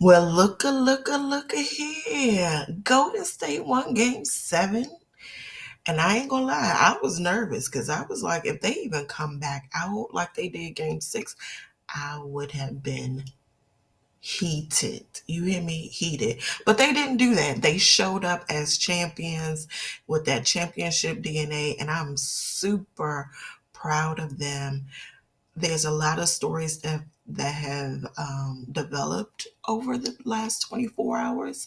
Well, look here. Golden State won game 7. And I ain't gonna lie, I was nervous because I was like, if they even come back out like they did game 6, I would have been heated. You hear me? Heated. But they didn't do that. They showed up as champions with that championship DNA, and I'm super proud of them. There's a lot of stories that have developed over the last 24 hours,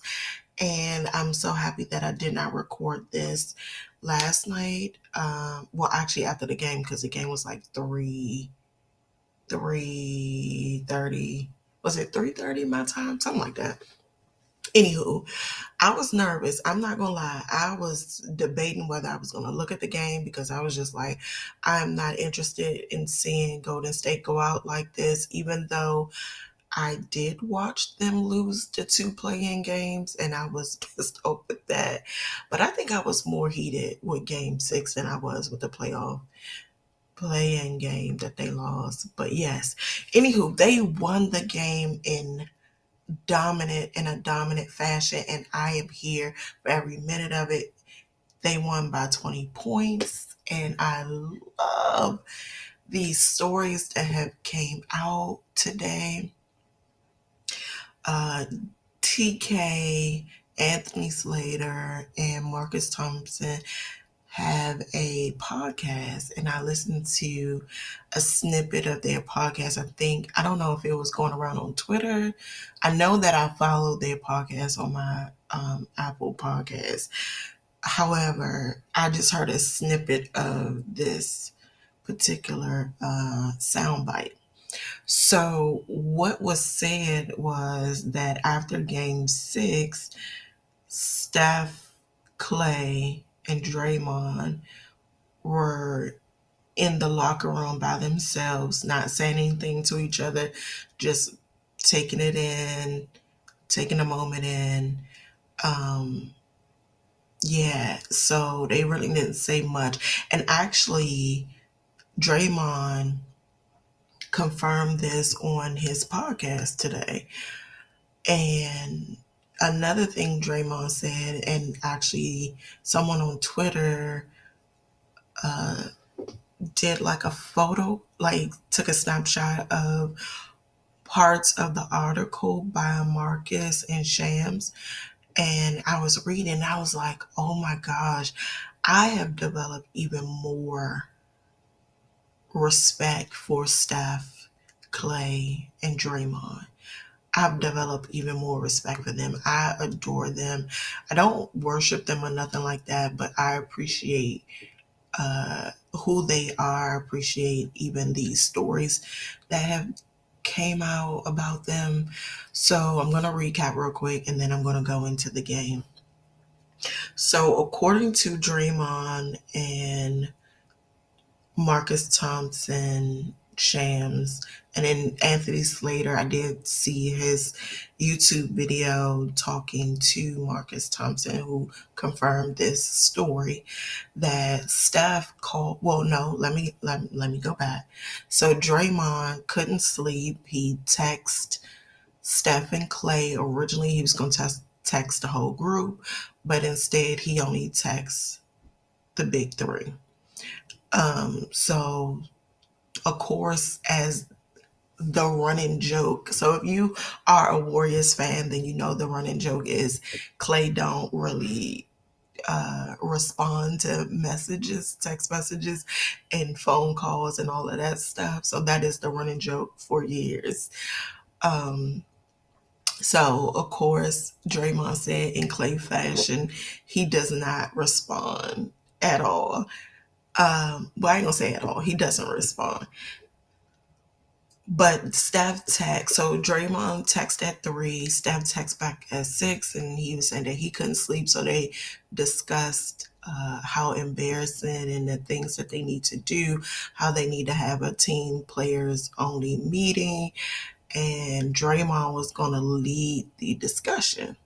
and I'm so happy that I did not record this last night. Well, actually, after the game, because the game was like 3:30. Was it 3:30 my time? Something like that. Anywho, I was nervous. I'm not gonna lie. I was debating whether I was gonna look at the game because I was just like, I'm not interested in seeing Golden State go out like this, even though I did watch them lose the 2 play-in games and I was pissed off with that. But I think I was more heated with game 6 than I was with the playoff play-in game that they lost. But yes, anywho, they won the game in a dominant fashion, and I am here for every minute of it. They won by 20 points, and I love these stories that have came out today. uh, TK, Anthony Slater, and Marcus Thompson have a podcast, and I listened to a snippet of their podcast. I don't know if it was going around on Twitter. I know that I followed their podcast on my Apple podcast. However, I just heard a snippet of this particular soundbite. So, what was said was that after game 6, Steph, Clay, and Draymond were in the locker room by themselves, not saying anything to each other, just taking it in, taking a moment in. Um, yeah, so they really didn't say much. And actually, Draymond confirmed this on his podcast today. And another thing Draymond said, and actually someone on Twitter uh, did like a photo, like took a snapshot of parts of the article by Marcus and Shams. And I was reading, I was like, oh my gosh, I have developed even more respect for Steph, Clay, and Draymond. I've developed even more respect for them. I adore them. I don't worship them or nothing like that, but I appreciate who they are. Appreciate even these stories that have came out about them. So I'm gonna recap real quick, and then I'm gonna go into the game. So according to Draymond and Marcus Thompson, Shams, and then Anthony Slater. I did see his YouTube video talking to Marcus Thompson, who confirmed this story that Steph called. Well, no, let me go back. So Draymond couldn't sleep. He texted Steph and Clay. Originally, he was going to text the whole group, but instead, he only texts the big three. So of course, as the running joke. So if you are a Warriors fan, then you know the running joke is Clay don't really respond to messages, text messages, and phone calls and all of that stuff. So that is the running joke for years. Um, so of course, Draymond said in Clay fashion, he does not respond at all. Well, I ain't gonna say at all. He doesn't respond. But Steph text, so Draymond text at 3, Steph text back at 6, and he was saying that he couldn't sleep. So they discussed how embarrassing and the things that they need to do, how they need to have a team players only meeting, and Draymond was going to lead the discussion.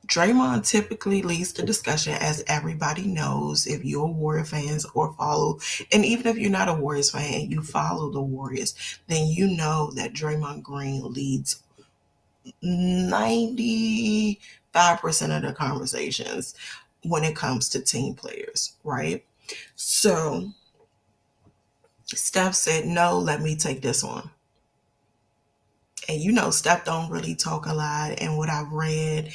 Draymond typically leads the discussion, as everybody knows. If you're Warrior fans or follow, and even if you're not a Warriors fan and you follow the Warriors, then you know that Draymond Green leads 95% of the conversations when it comes to team players, right? So Steph said, no, let me take this on. And Steph don't really talk a lot. And what I read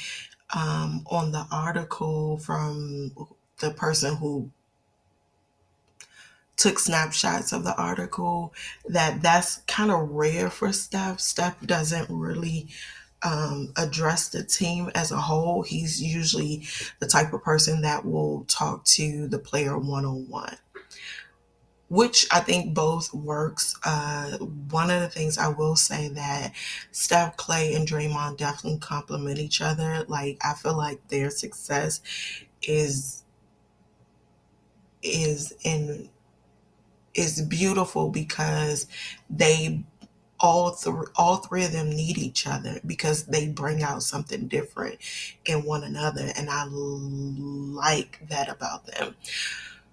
on the article from the person who took snapshots of the article, that's kind of rare for Steph. Steph doesn't really address the team as a whole. He's usually the type of person that will talk to the player one-on-one, which I think both works. One of the things I will say that Steph, Clay, and Draymond definitely complement each other. Like, I feel like their success is is in is beautiful because they all three of them need each other because they bring out something different in one another, and I like that about them.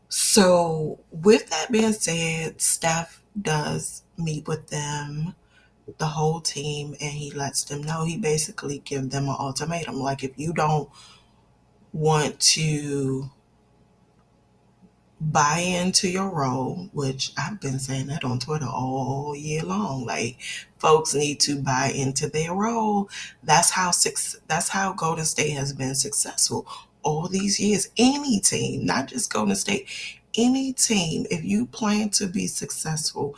So with that being said, Steph does meet with them, the whole team, and he lets them know, he basically gives them an ultimatum. Like, if you don't want to buy into your role, which I've been saying that on Twitter all year long. Like, folks need to buy into their role. That's how Golden State has been successful all these years. Any team, not just Golden State, any team, if you plan to be successful,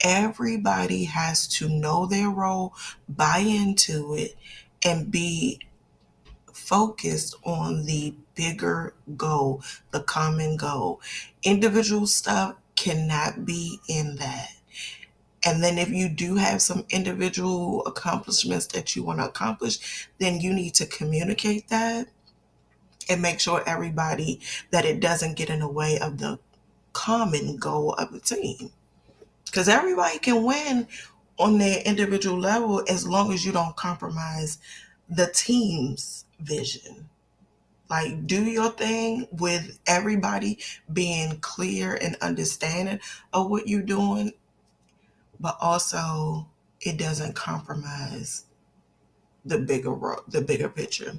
everybody has to know their role, buy into it, and be focused on the bigger goal, the common goal. Individual stuff cannot be in that. And then if you do have some individual accomplishments that you want to accomplish, then you need to communicate that and make sure everybody that it doesn't get in the way of the common goal of the team. Because everybody can win on their individual level as long as you don't compromise the team's vision. Like, do your thing with everybody being clear and understanding of what you're doing, but also it doesn't compromise the bigger picture.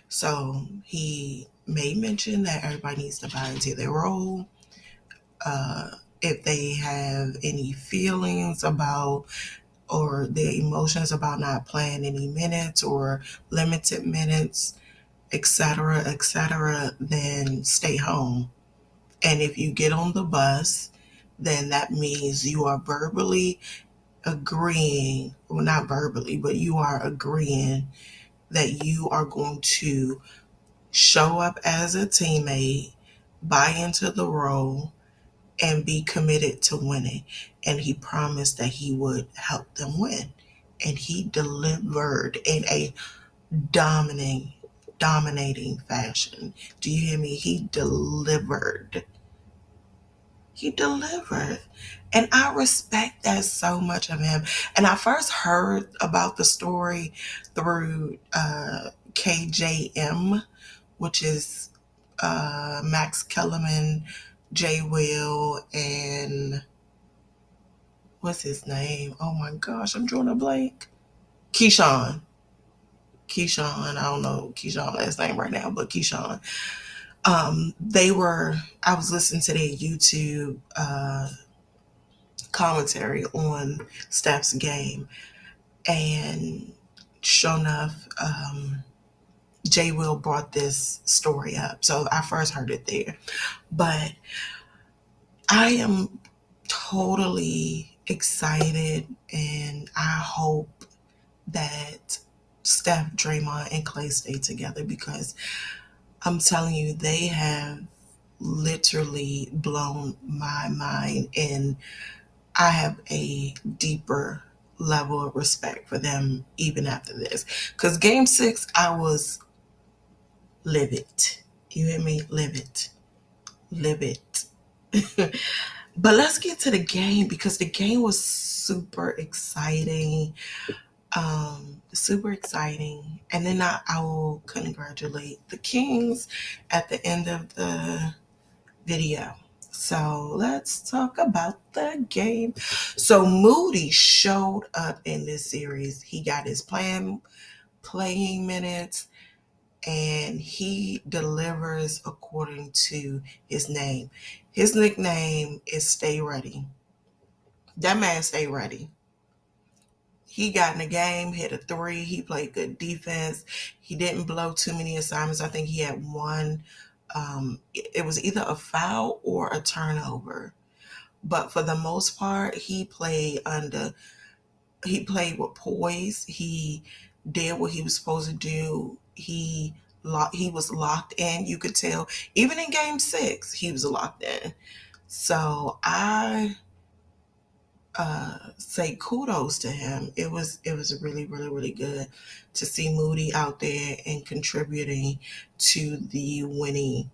So he may mention that everybody needs to buy into their role. If they have any feelings about or their emotions about not playing any minutes or limited minutes, etc., then stay home. And if you get on the bus, then that means you are verbally agreeing, well, not verbally, but you are agreeing that you are going to show up as a teammate, buy into the role, and be committed to winning. And he promised that he would help them win. And he delivered in a dominating, dominating fashion. Do you hear me? He delivered. He delivered. And I respect that so much of him. And I first heard about the story through KJM, which is Max Kellerman, Jay Will, and what's his name? Oh my gosh, I'm drawing a blank. Keyshawn. Keyshawn, I don't know Keyshawn's last name right now, but Keyshawn. I was listening to their YouTube commentary on Steph's game, and sure enough, Jay Will brought this story up. So I first heard it there. But I am totally excited, and I hope that Steph, Draymond, and Clay stay together because I'm telling you, they have literally blown my mind, and I have a deeper level of respect for them even after this. Because game 6, I was livid. You hear me? Livid. Livid. But let's get to the game because the game was super exciting. Super exciting. And then I will congratulate the Kings at the end of the video. So let's talk about the game. So Moody showed up in this series. He got his playing minutes, and he delivers according to his name. His nickname is Stay Ready. That man stay ready. He got in the game, hit a three. He played good defense. He didn't blow too many assignments. I think he had one. It was either a foul or a turnover. But for the most part, he played with poise. He did what he was supposed to do. He was locked in. You could tell, even in Game 6, he was locked in. So I say kudos to him. It was really really really good to see Moody out there and contributing to the winning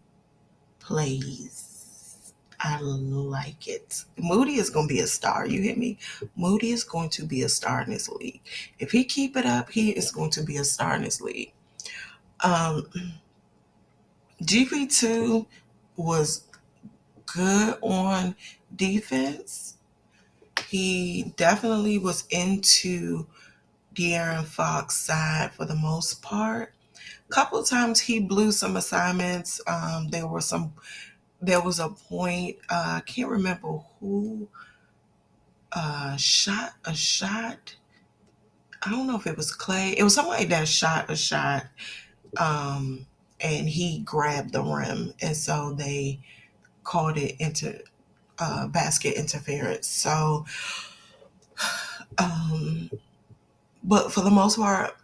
plays. I like it. Moody is going to be a star. You hear me? Moody is going to be a star in this league. If he keep it up, he is going to be a star in this league. Um, GP2 was good on defense. He definitely was into De'Aaron Fox side for the most part. A couple of times he blew some assignments. There was a point. I can't remember who shot a shot. I don't know if it was Clay. It was somebody that shot a shot, um, and he grabbed the rim, and so they called it into basket interference. So, um, but for the most part,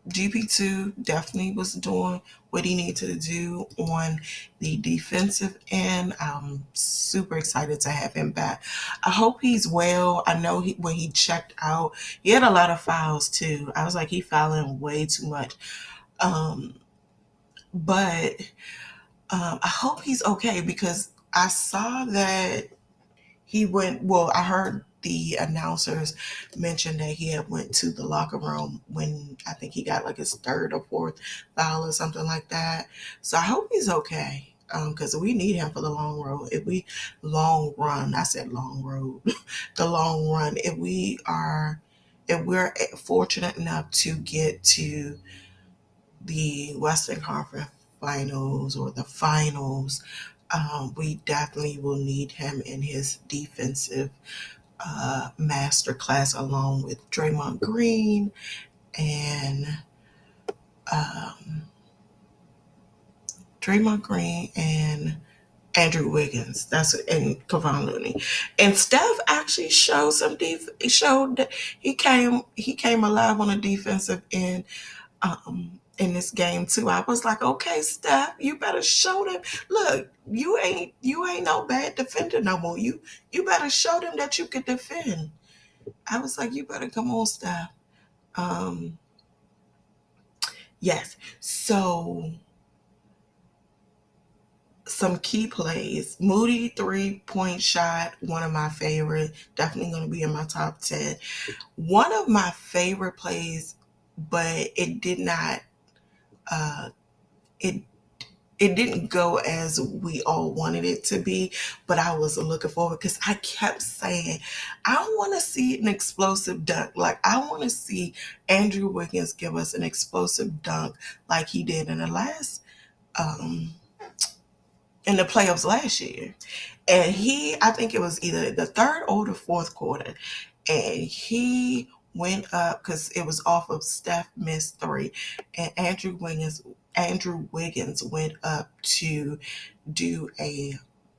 GP2 definitely was doing what he needed to do on the defensive end. I'm super excited to have him back. I hope he's well. I know when he checked out, he had a lot of fouls too. I was like, he fouling way too much. Um, but I hope he's okay because I saw that I heard the announcers mention that he had went to the locker room when I think he got like his third or fourth foul or something like that. So I hope he's okay. Because we need him for the long road. Long run, I said long road, the long run. If we're fortunate enough to get to the Western Conference finals or the finals, we definitely will need him in his defensive master class along with and um, Draymond Green and Andrew Wiggins. And Kevon Looney. And Steph actually showed some He showed that he came alive on the defensive end in this game too. I was like, okay, Steph, you better show them. Look, you ain't no bad defender no more. You better show them that you can defend. I was like, you better come on, Steph. Um, yes. So some key plays. Moody 3-point shot, one of my favorite. Definitely going to be in my top 10. One of my favorite plays, but it did not. It it didn't go as we all wanted it to be, but I was looking forward because I kept saying, I want to see an explosive dunk. Like, I want to see Andrew Wiggins give us an explosive dunk like he did um, in the playoffs last year. And I think it was either the third or the fourth quarter, and he went up because it was off of Steph missed three, and Andrew Wiggins went up to do a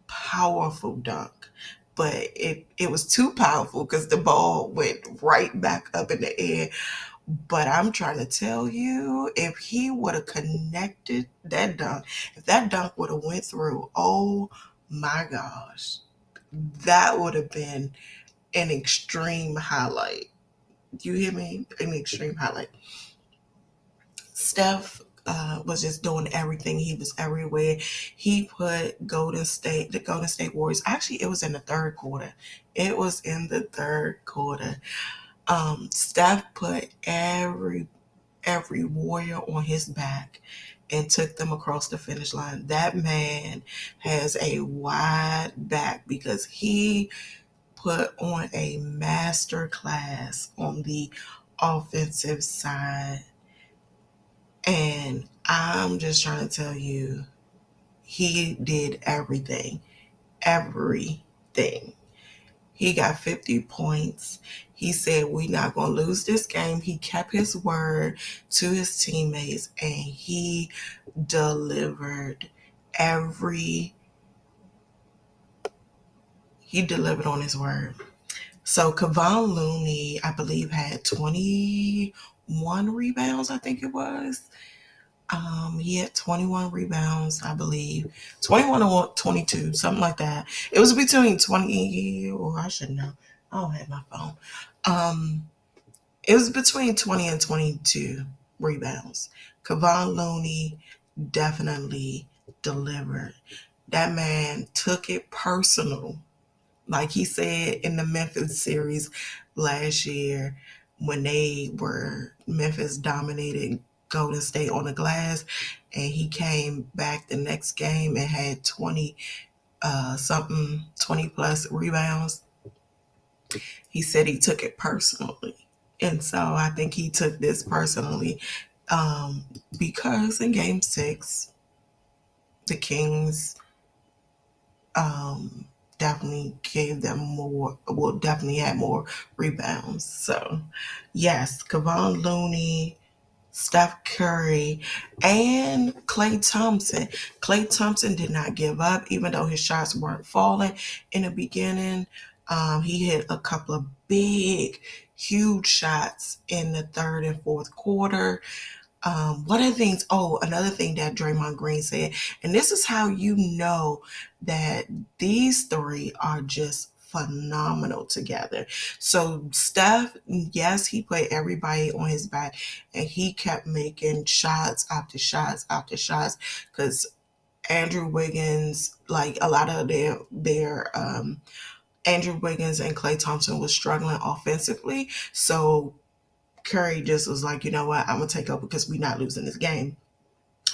powerful dunk. But it was too powerful because the ball went right back up in the air. But I'm trying to tell you, if he would have connected that dunk, if that dunk would have went through, oh my gosh, that would have been an extreme highlight. You hear me? An extreme highlight. Steph was just doing everything. He was everywhere. He put the Golden State Warriors. Actually, it was in the third quarter. It was in the third quarter. Steph put every warrior on his back and took them across the finish line. That man has a wide back because he put on a master class on the offensive side. And I'm just trying to tell you, he did everything. Everything. He got 50 points. He said, we're not going to lose this game. He kept his word to his teammates, and he delivered every, he delivered on his word. So Kevon Looney, I believe, had 21 rebounds, I think it was. He had 21 rebounds, I believe. 21 or 22, something like that. It was between 20, or I should know. I don't have my phone. It was between 20 and 22 rebounds. Kevon Looney definitely delivered. That man took it personal. Like he said in the Memphis series last year, when Memphis dominated Golden State on the glass, and he came back the next game and had 20 plus rebounds. He said he took it personally. And so I think he took this personally, because in game 6, the Kings definitely gave them more, well, definitely had more rebounds. So, yes, Kevon Looney, Steph Curry, and Klay Thompson. Klay Thompson did not give up, even though his shots weren't falling in the beginning. He hit a couple of big, huge shots in the third and fourth quarter. One of the things, another thing that Draymond Green said, and this is how you know that these three are just phenomenal together. So Steph, yes, he put everybody on his back, and he kept making shots after shots after shots, because Andrew Wiggins, like a lot of their Andrew Wiggins and Klay Thompson was struggling offensively. So Curry just was like, you know what, I'm going to take over because we're not losing this game.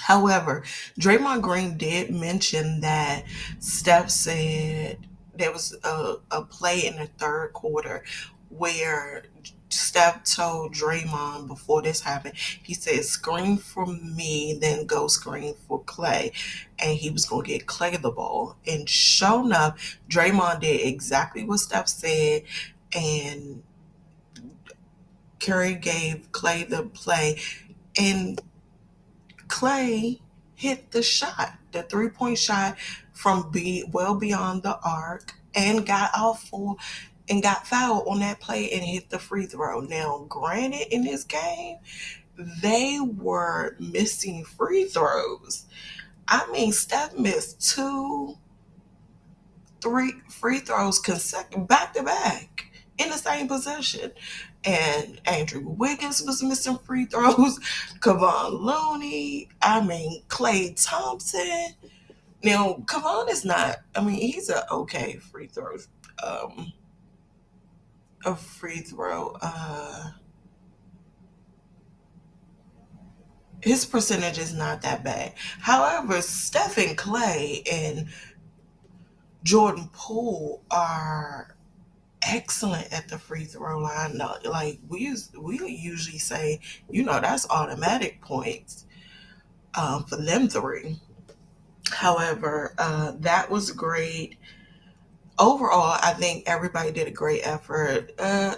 However, Draymond Green did mention that Steph said there was a play in the third quarter where Steph told Draymond before this happened, he said, screen for me, then go screen for Klay. And he was going to get Klay the ball. And sure enough, Draymond did exactly what Steph said. And Curry gave Klay the play, and Klay hit the shot, the 3-point shot from well beyond the arc, and got fouled on that play and hit the free throw. Now, granted, in this game, they were missing free throws. I mean, Steph missed 3 free throws back to back in the same possession. And Andrew Wiggins was missing free throws. Kevon Looney. Klay Thompson. Now, Kevon is not, he's a okay free throw. A free throw. His percentage is not that bad. However, Stephen Klay and Jordan Poole are excellent at the free throw line. Like we usually say, that's automatic points for them three. However, that was great. Overall, I think everybody did a great effort.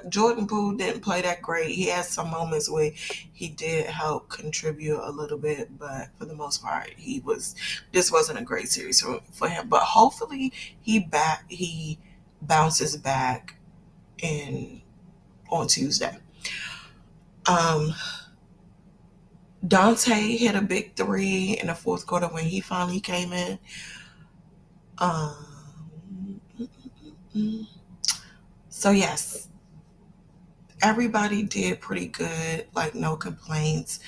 Jordan Poole didn't play that great. He had some moments where he did help contribute a little bit, but for the most part, this wasn't a great series for him. But hopefully, he bounces back on Tuesday. Dante hit a big 3 in the fourth quarter when he finally came in. So yes, everybody did pretty good, like no complaints.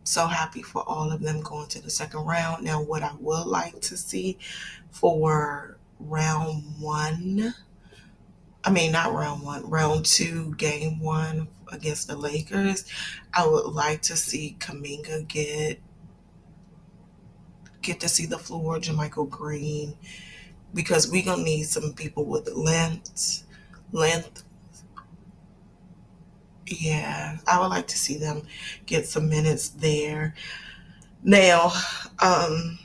So happy for all of them going to the second round. Now, what I would like to see for round 1 I mean, not round one, round two, game one against the Lakers. I would like to see Kaminga get to see the floor, Jermichael Green, because we gonna need some people with length. Yeah, I would like to see them get some minutes there. Now, um,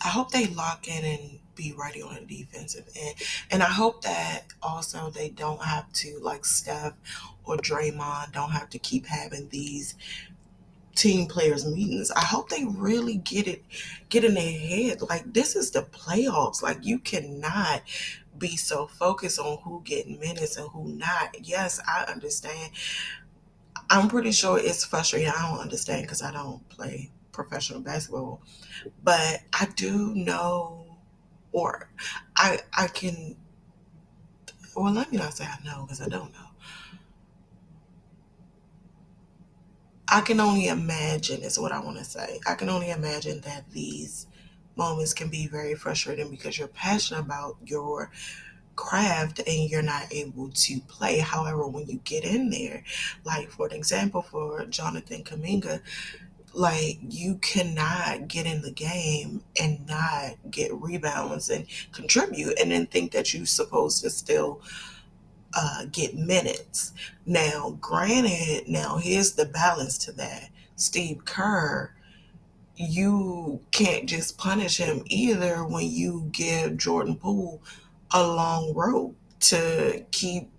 I hope they lock in and be ready on the defensive end. And I hope that also they don't have to, like Steph or Draymond, don't have to keep having these team players meetings. I hope they really get in their head. Like, this is the playoffs. Like, you cannot be so focused on who getting minutes and who not. Yes, I understand. I'm pretty sure it's frustrating. I don't understand because I don't play professional basketball. But I do know, or I can, well, let me not say I know because I don't know. I can only imagine, is what I want to say. I can only imagine that these moments can be very frustrating because you're passionate about your craft and you're not able to play. However, when you get in there, like for an example, for Jonathan Kaminga, like you cannot get in the game and not get rebounds and contribute and then think that you're supposed to still get minutes. Now, granted, now here's the balance to that. Steve Kerr, you can't just punish him either when you give Jordan Poole a long rope to keep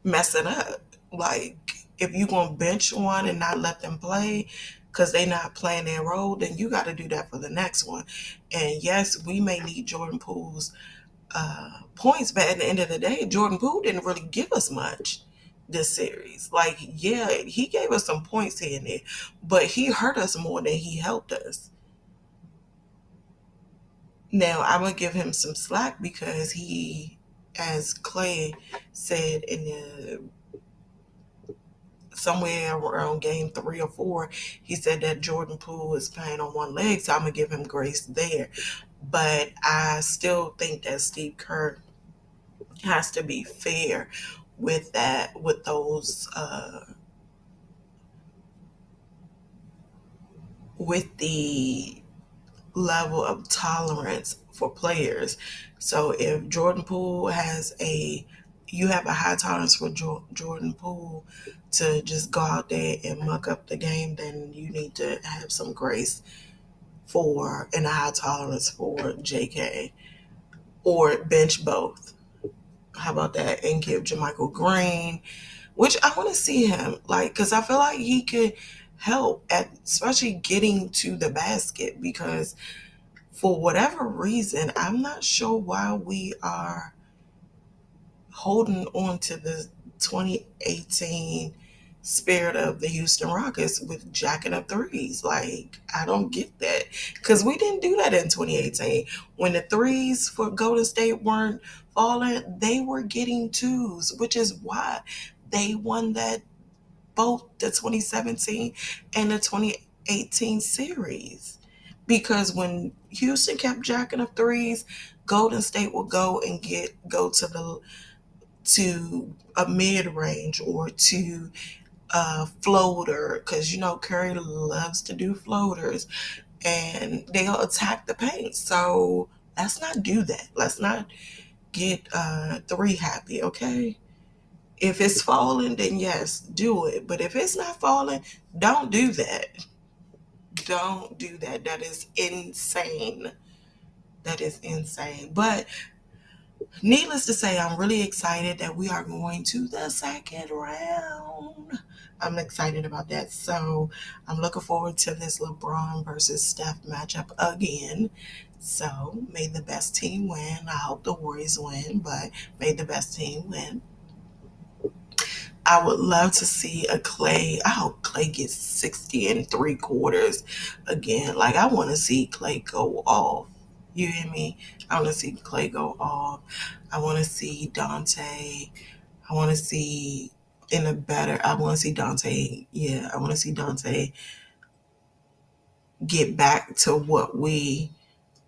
messing up. Like, if you're going to bench one and not let them play because they not playing their role, then you got to do that for the next one. And yes, we may need Jordan Poole's points, but at the end of the day, Jordan Poole didn't really give us much this series. Like, yeah, he gave us some points here and there, but he hurt us more than he helped us. Now, I'm going to give him some slack because he, as Clay said in the somewhere around game 3 or 4, he said that Jordan Poole is playing on one leg, so I'm gonna give him grace there. But I still think that Steve Kerr has to be fair with that, with those, with the level of tolerance for players. So if Jordan Poole you have a high tolerance for Jordan Poole to just go out there and muck up the game, then you need to have some grace for and a high tolerance for JK, or bench both. How about that? And give Jermichael Green, which I want to see him, like, because I feel like he could help at especially getting to the basket, because for whatever reason, I'm not sure why we are holding on to the 2018 spirit of the Houston Rockets with jacking up threes. Like, I don't get that. Because we didn't do that in 2018. When the threes for Golden State weren't falling, they were getting twos, which is why they won that, both the 2017 and the 2018 series. Because when Houston kept jacking up threes, Golden State will go and go to a mid range or to a floater, because you know Curry loves to do floaters, and they'll attack the paint. So let's not do that. Let's not get three happy, okay? If it's falling, then yes, do it. But if it's not falling, don't do that. Don't do that. That is insane. That is insane. But needless to say, I'm really excited that we are going to the second round. I'm excited about that. So I'm looking forward to this LeBron versus Steph matchup again. So may the best team win. I hope the Warriors win, but may the best team win. I would love to see a Clay. I hope Clay gets 60 and 3/4 again. Like, I want to see Clay go off. You hear me? I want to see Clay go off. I want to see Dante. I want to see I want to see Dante. Yeah, I want to see Dante get back to what we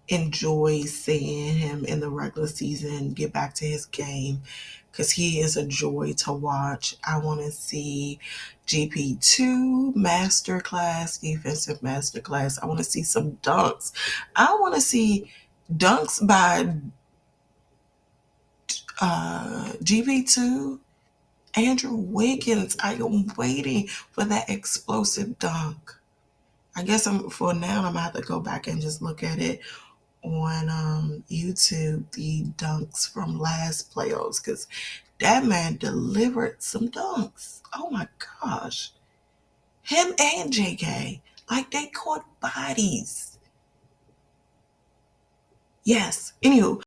enjoy seeing him in the regular season get back to his game because he is a joy to watch. I want to see GP2 masterclass, defensive masterclass. I want to see some dunks. I want to see dunks by GP2. Andrew Wiggins. I am waiting for that explosive dunk. I guess for now I'm gonna have to go back and just look at it on YouTube, the dunks from last playoffs, because that man delivered some dunks. Oh my gosh. Him and JK, like they caught bodies. Yes. Anywho,